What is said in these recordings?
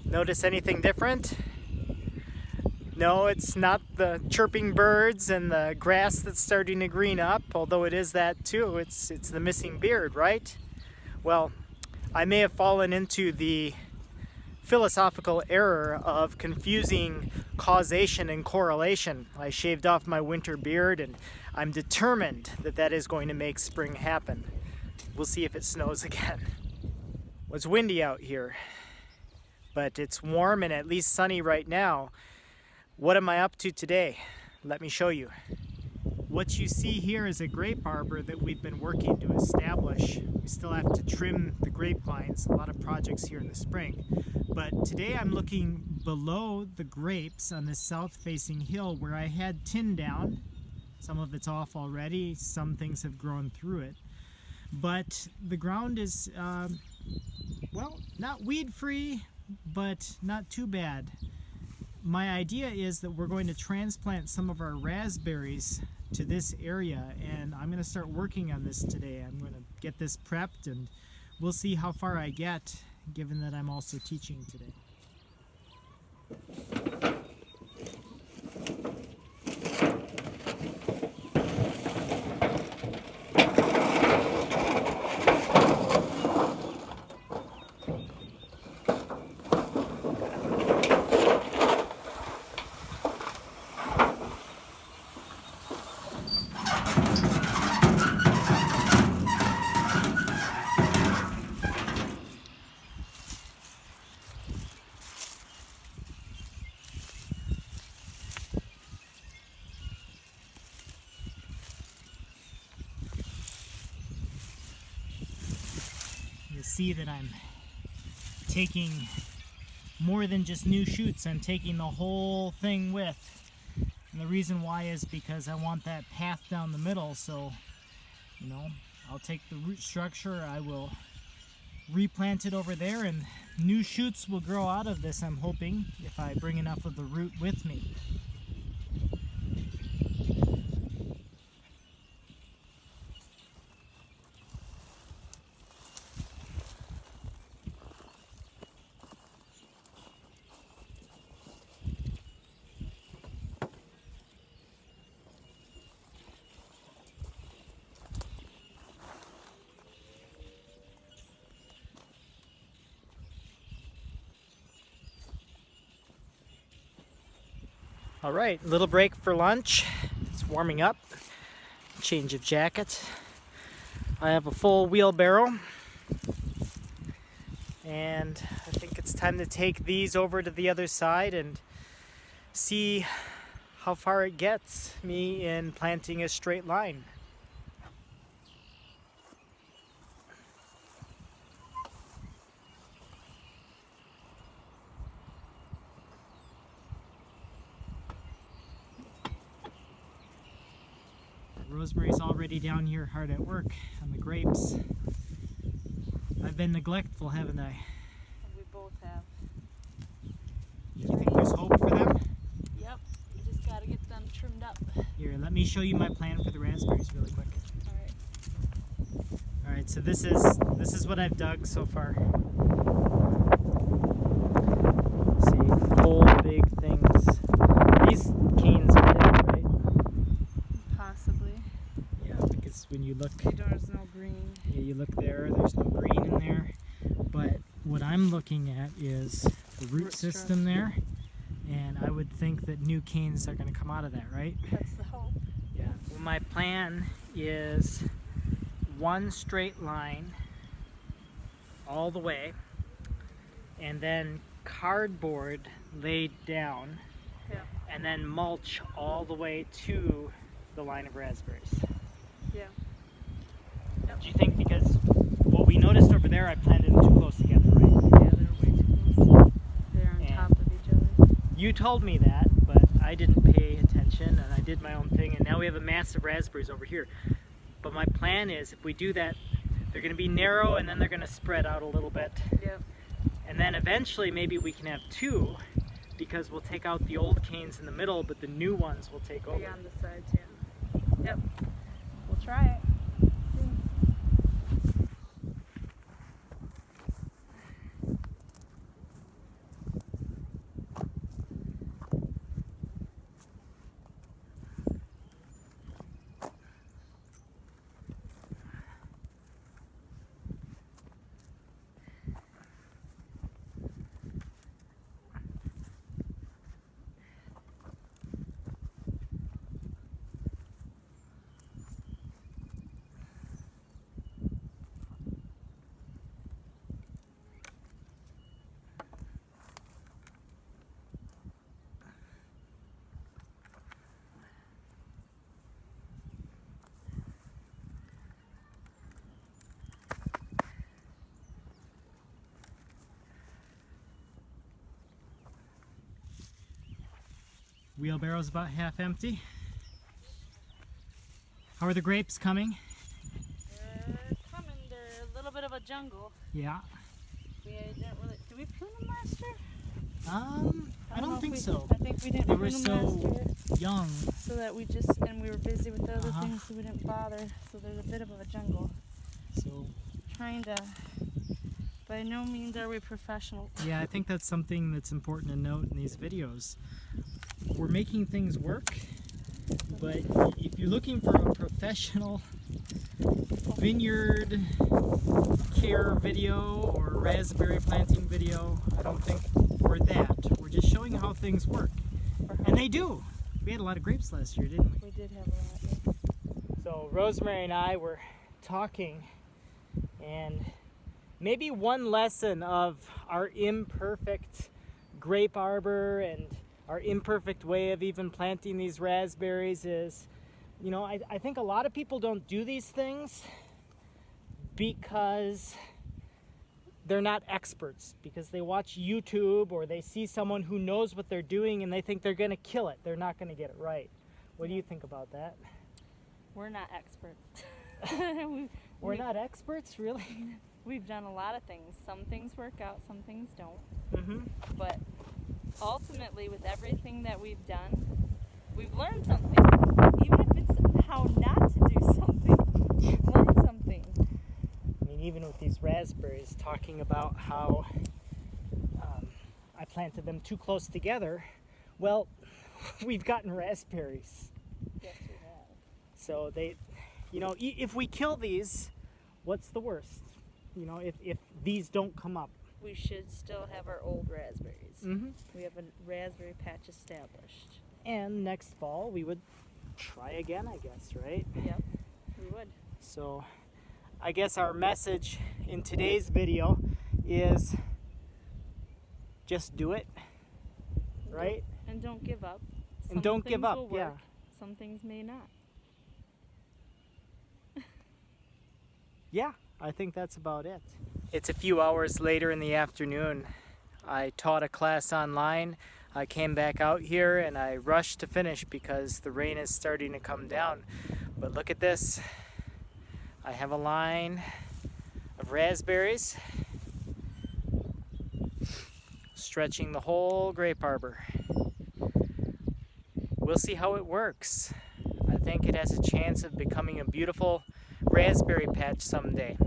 Notice anything different? No, it's not the chirping birds and the grass that's starting to green up, although it is that too. It's the missing beard, right? Well, I may have fallen into the philosophical error of confusing causation and correlation. I shaved off my winter beard and I'm determined that that is going to make spring happen. We'll see if it snows again. Well, it's windy out here, but it's warm and at least sunny right now. What am I up to today? Let me show you. What you see here is a grape arbor that we've been working to establish. We still have to trim the grapevines, a lot of projects here in the spring. But today I'm looking below the grapes on this south-facing hill where I had tin down. Some of it's off already, some things have grown through it. But the ground is, well, not weed-free, but not too bad. My idea is that we're going to transplant some of our raspberries to this area, and I'm going to start working on this today. I'm going to get this prepped and we'll see how far I get, given that I'm also teaching today. You see that I'm taking more than just new shoots, I'm taking the whole thing with. And the reason why is because I want that path down the middle, so, you know, I'll take the root structure, I will replant it over there, and new shoots will grow out of this, I'm hoping, if I bring enough of the root with me. All right, little break for lunch. It's warming up. Change of jacket. I have a full wheelbarrow. And I think it's time to take these over to the other side and see how far it gets me in planting a straight line. Rosemary's already down here hard at work on the grapes. I've been neglectful, haven't I? We both have. Do you think there's hope for them? Yep, you just gotta get them trimmed up. Here, let me show you my plan for the raspberries really quick. Alright, so this is what I've dug so far. See, whole big things. These canes are dead, right? Possibly. Yeah, because when you look, There's no green. yeah, you look there, there's no green in there. But what I'm looking at is the root system there, and I would think that new canes are going to come out of that, right? That's the hope. Yeah. Well, my plan is one straight line all the way, and then cardboard laid down, Yeah. and then mulch all the way to the line of raspberries. Yeah. Do you think, because what we noticed over there, I planted them too close together, right? Yeah, they're way too close. They're on top of each other. You told me that, but I didn't pay attention, and I did my own thing, and now we have a mass of raspberries over here. But my plan is, if we do that, they're going to be narrow, and then they're going to spread out a little bit. Yep. And then eventually maybe we can have two, because we'll take out the old canes in the middle, but the new ones will take over. Big on the sides, yeah. Yep. We'll try it. Wheelbarrow's about half empty. How are the grapes coming? They're coming. They're a little bit of a jungle. Yeah. We didn't really. Did we prune them last year? I don't think so. I think we didn't They prune were them so last year. young. So that we were busy with the other things, so we didn't bother. So there's a bit of a jungle. So Trying to. By no means are we professionals. yeah, I think that's something that's important to note in these videos. We're making things work, but if you're looking for a professional vineyard care video or raspberry planting video, I don't think we're that. We're just showing how things work. And they do. We had a lot of grapes last year, didn't we? We did have a lot, yeah. So Rosemary and I were talking, and maybe one lesson of our imperfect grape arbor and our imperfect way of even planting these raspberries is, you know, I think a lot of people don't do these things because they're not experts, because they watch YouTube or they see someone who knows what they're doing and they think they're going to kill it. They're not going to get it right. What do you think about that? We're not experts. We're not experts, really? We've done a lot of things. Some things work out, some things don't. Mm-hmm. But ultimately, with everything that we've done, we've learned something. Even if it's how not to do something, we've learned something. I mean, even with these raspberries, talking about how I planted them too close together, well, we've gotten raspberries. Yes, we have. So they, you know, if we kill these, what's the worst? You know, if these don't come up. We should still have our old raspberries. Mm-hmm. We have a raspberry patch established. And next fall we would try again, I guess, right? Yep, we would. So I guess our message in today's video is just do it, right? And don't give up. And don't give up, will work, yeah. Some things may not. Yeah, I think that's about it. It's a few hours later in the afternoon. I taught a class online. I came back out here and I rushed to finish because the rain is starting to come down. But look at this. I have a line of raspberries stretching the whole grape arbor. We'll see how it works. I think it has a chance of becoming a beautiful raspberry patch someday.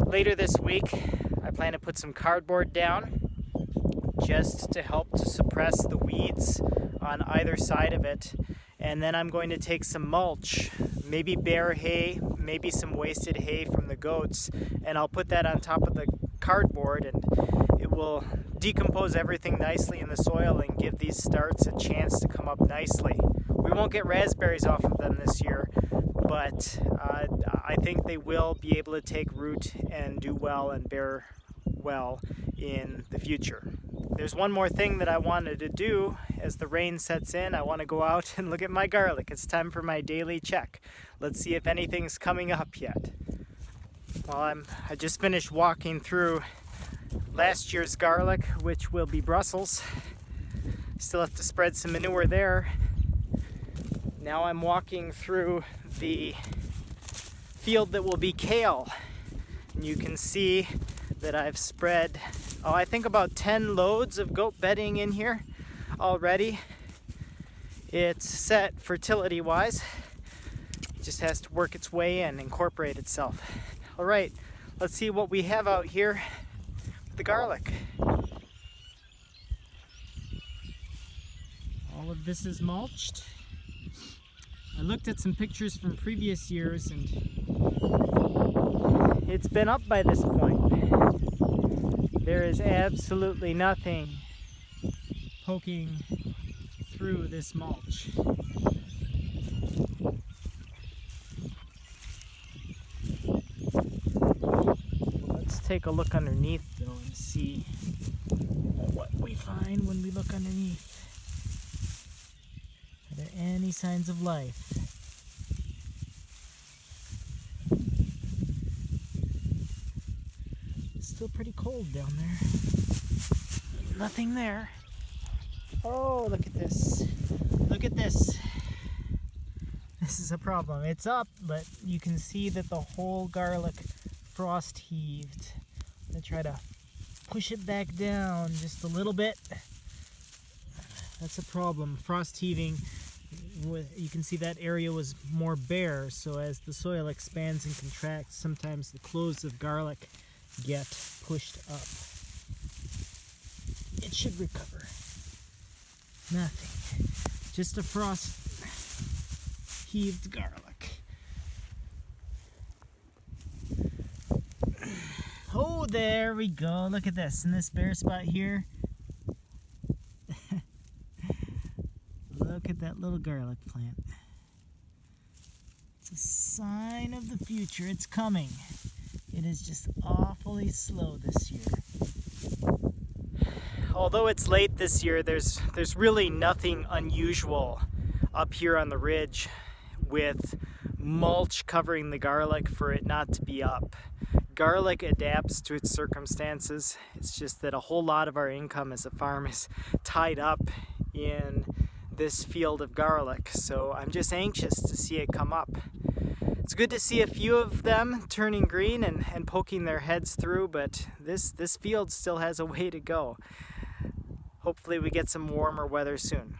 Later this week, I plan to put some cardboard down just to help to suppress the weeds on either side of it. And then I'm going to take some mulch, maybe bare hay, maybe some wasted hay from the goats, and I'll put that on top of the cardboard, and it will decompose everything nicely in the soil and give these starts a chance to come up nicely. We won't get raspberries off of them this year, but I think they will be able to take root and do well and bear well in the future. There's one more thing that I wanted to do as the rain sets in. I want to go out and look at my garlic. It's time for my daily check. Let's see if anything's coming up yet. Well, I just finished walking through last year's garlic, which will be Brussels. Still have to spread some manure there. Now I'm walking through the field that will be kale. And you can see that I've spread, I think about 10 loads of goat bedding in here already. It's set fertility-wise. It just has to work its way in, incorporate itself. All right, let's see what we have out here with the garlic. All of this is mulched. I looked at some pictures from previous years and it's been up by this point. There is absolutely nothing poking through this mulch. Let's take a look underneath though and see what we find when we look underneath. Are there any signs of life? It's still pretty cold down there. Nothing there. Oh, look at this. Look at this. This is a problem. It's up, but you can see that the whole garlic frost heaved. I'm gonna try to push it back down just a little bit. That's a problem. Frost heaving, you can see that area was more bare, so as the soil expands and contracts, sometimes the cloves of garlic get pushed up. It should recover. Nothing. Just a frost heaved garlic. Oh, there we go. Look at this. In this bare spot here. Look at that little garlic plant. It's a sign of the future. It's coming. It is just awfully slow this year. Although it's late this year, there's really nothing unusual up here on the ridge with mulch covering the garlic for it not to be up. Garlic adapts to its circumstances. It's just that a whole lot of our income as a farm is tied up in this field of garlic, so I'm just anxious to see it come up. It's good to see a few of them turning green and poking their heads through, but this field still has a way to go. Hopefully we get some warmer weather soon.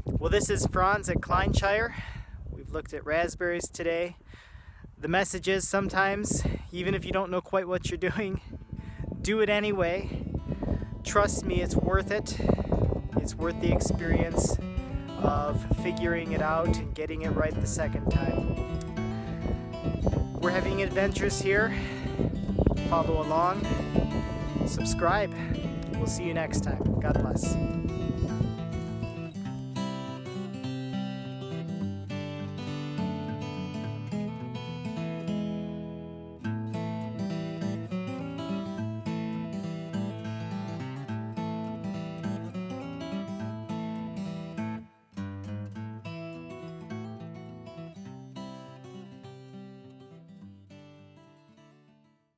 Well, this is Franz at Kleinshire. We've looked at raspberries today. The message is sometimes, even if you don't know quite what you're doing, do it anyway. Trust me, it's worth it. It's worth the experience of figuring it out and getting it right the second time. We're having adventures here. Follow along. Subscribe. We'll see you next time. God bless.